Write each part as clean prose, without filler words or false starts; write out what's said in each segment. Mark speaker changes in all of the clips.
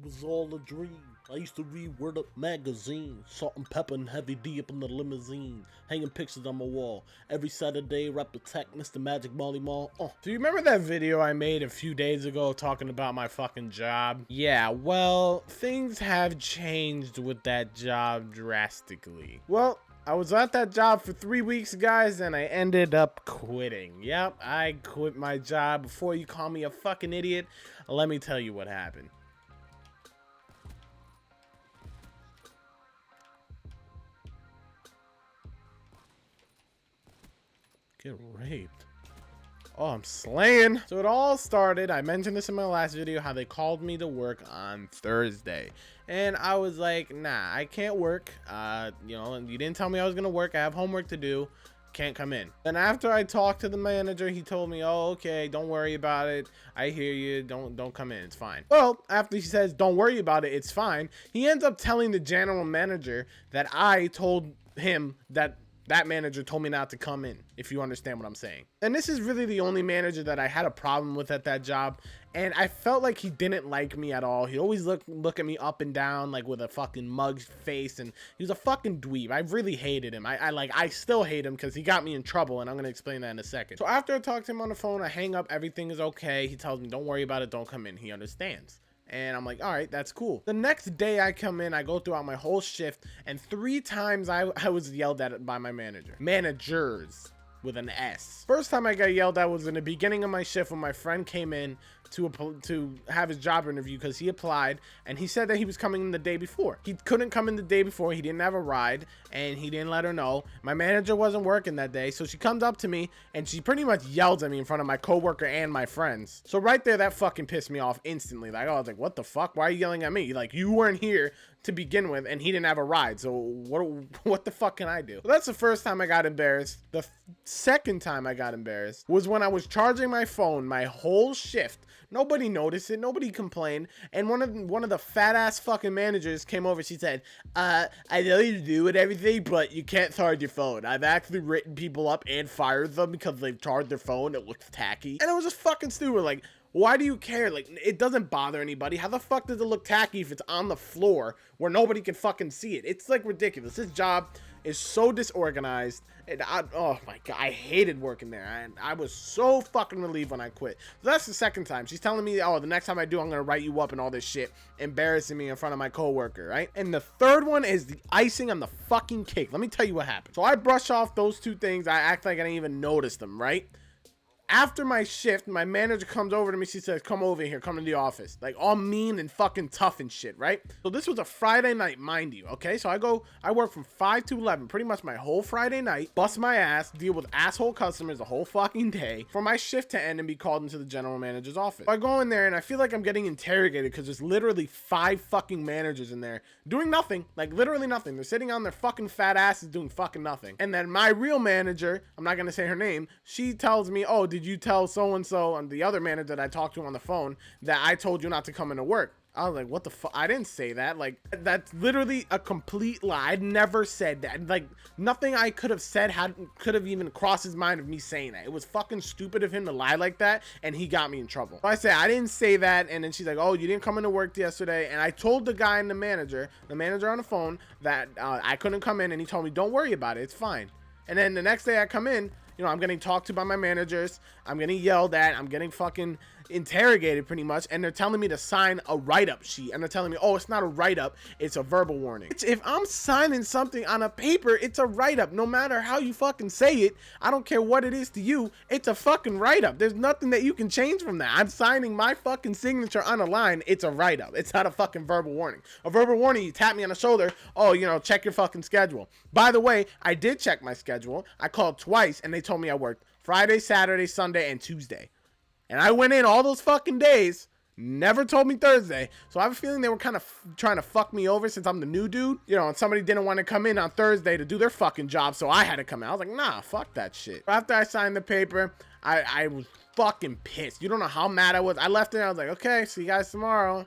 Speaker 1: was all a dream. I used to read Word Up magazine, Salt and Pepper and Heavy D up in the limousine, hanging pictures on my wall. Every Saturday, rap attack, Mr. Magic Molly Mall.
Speaker 2: Do you remember that video I made a few days ago talking about my fucking job? Yeah, well, things have changed with that job drastically. Well, I was at that job for 3 weeks, guys, and I ended up quitting. Yep, I quit my job. Before you call me a fucking idiot, let me tell you what happened.
Speaker 1: Get raped.
Speaker 2: Oh, I'm slaying. So it all started, I mentioned this in my last video, how they called me to work on Thursday. And I was like, nah, I can't work. You know, and you didn't tell me I was gonna work. I have homework to do. Can't come in. And after I talked to the manager, he told me, oh, okay, don't worry about it. I hear you. Don't come in. It's fine. Well, after he says, don't worry about it, it's fine, he ends up telling the general manager that I told him that manager told me not to come in, if you understand what I'm saying. And this is really the only manager that I had a problem with at that job. And I felt like he didn't like me at all. He always look at me up and down, like with a fucking mug face. And he was a fucking dweeb. I really hated him. I still hate him because he got me in trouble. And I'm going to explain that in a second. So after I talk to him on the phone, I hang up. Everything is okay. He tells me, don't worry about it. Don't come in. He understands. And I'm like, all right, that's cool. The next day I come in, I go throughout my whole shift, and 3 times I was yelled at by my manager. Managers with an S. First time I got yelled at was in the beginning of my shift when my friend came in to have his job interview because he applied, and he said that he was coming in the day before. He couldn't come in the day before. He didn't have a ride, and he didn't let her know. My manager wasn't working that day, so she comes up to me and she pretty much yells at me in front of my coworker and my friends. So right there, that fucking pissed me off instantly. Like, I was like, what the fuck? Why are you yelling at me? Like, you weren't here to begin with, and he didn't have a ride. So what the fuck can I do? So that's the first time I got embarrassed. The second time I got embarrassed was when I was charging my phone my whole shift. Nobody noticed it. Nobody complained. And one of the fat ass fucking managers came over. She said, I know you do it everything, but you can't charge your phone. I've actually written people up and fired them because they've charged their phone. It looks tacky. And it was just fucking stupid. Like, why do you care? Like, it doesn't bother anybody. How the fuck does it look tacky if it's on the floor where nobody can fucking see it? It's like ridiculous. This job is so disorganized. And oh my god, I hated working there. And I was so fucking relieved when I quit. So that's the second time. She's telling me, oh, the next time I do, I'm gonna write you up and all this shit, embarrassing me in front of my coworker, right? And the third one is the icing on the fucking cake. Let me tell you what happened. So I brush off those 2 things. I act like I didn't even notice them, right? After my shift, my manager comes over to me. She says, come over here, come to the office. Like, all mean and fucking tough and shit, right? So this was a Friday night, mind you, okay? So I work from 5 to 11, pretty much my whole Friday night, bust my ass, deal with asshole customers the whole fucking day, for my shift to end and be called into the general manager's office. So I go in there and I feel like I'm getting interrogated because there's literally 5 fucking managers in there doing nothing, like literally nothing. They're sitting on their fucking fat asses doing fucking nothing. And then my real manager, I'm not gonna say her name, she tells me, oh, did you tell so-and-so and the other manager that I talked to on the phone that I told you not to come into work? I was like, what the fuck? I didn't say that. Like, that's literally a complete lie. I'd never said that. Like, nothing I could have said could have even crossed his mind of me saying that. It was fucking stupid of him to lie like that, and he got me in trouble. So I said, I didn't say that, and then she's like, oh, you didn't come into work yesterday, and I told the guy and the manager on the phone that I couldn't come in, and he told me, don't worry about it. It's fine. And then the next day I come in, you know, I'm getting talked to by my managers. I'm getting yelled at. I'm getting fucking interrogated pretty much. And they're telling me to sign a write-up sheet. And they're telling me, oh, it's not a write-up. It's a verbal warning. If I'm signing something on a paper, it's a write-up. No matter how you fucking say it, I don't care what it is to you. It's a fucking write-up. There's nothing that you can change from that. I'm signing my fucking signature on a line. It's a write-up. It's not a fucking verbal warning. A verbal warning, you tap me on the shoulder. Oh, you know, check your fucking schedule. By the way, I did check my schedule. I called twice and they told me I worked Friday, Saturday, Sunday, and Tuesday. And I went in all those fucking days, never told me Thursday. So I have a feeling they were kind of trying to fuck me over since I'm the new dude. You know, and somebody didn't want to come in on Thursday to do their fucking job, so I had to come in. I was like, nah, fuck that shit. After I signed the paper, I was fucking pissed. You don't know how mad I was. I left there, I was like, okay, see you guys tomorrow.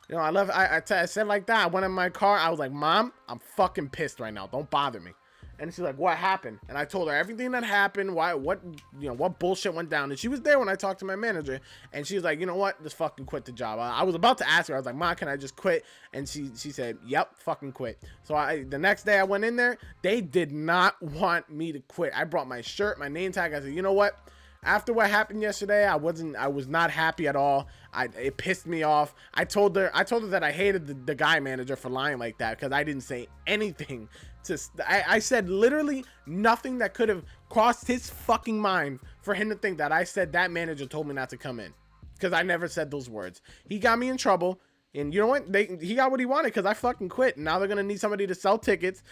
Speaker 2: You know, I said like that. I went in my car. I was like, Mom, I'm fucking pissed right now. Don't bother me. And she's like, what happened? And I told her everything that happened, what bullshit went down. And she was there when I talked to my manager, and she was like, you know what, just fucking quit the job. I was about to ask her, I was like, Ma, can I just quit? And she said, yep, fucking quit. So the next day I went in there, they did not want me to quit. I brought my shirt, my name tag. I said, you know what? After what happened yesterday, I was not happy at all. It pissed me off. I told her that I hated the guy manager for lying like that, because I didn't say anything I said literally nothing that could have crossed his fucking mind for him to think that I said that manager told me not to come in, because I never said those words. He got me in trouble. And you know what? He got what he wanted, because I fucking quit. And now they're going to need somebody to sell tickets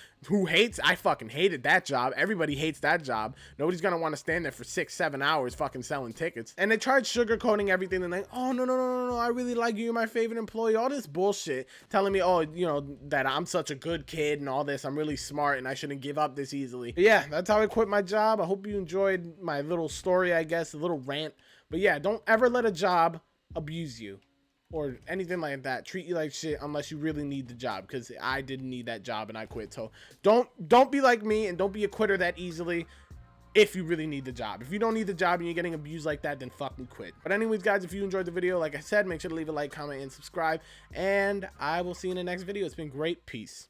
Speaker 2: I fucking hated that job. Everybody hates that job. Nobody's going to want to stand there for 6-7 hours fucking selling tickets. And they tried sugarcoating everything. And like, oh, no. I really like you. You're my favorite employee. All this bullshit telling me, oh, you know, that I'm such a good kid and all this. I'm really smart and I shouldn't give up this easily. But yeah, that's how I quit my job. I hope you enjoyed my little story, I guess, a little rant. But yeah, don't ever let a job abuse you or anything like that, treat you like shit unless you really need the job, because I didn't need that job and I quit. So don't be like me, and don't be a quitter that easily if you really need the job. If you don't need the job and you're getting abused like that, then fucking quit. But anyways, guys, if you enjoyed the video, like I said, make sure to leave a like, comment, and subscribe, and I will see you in the next video. It's been great. Peace.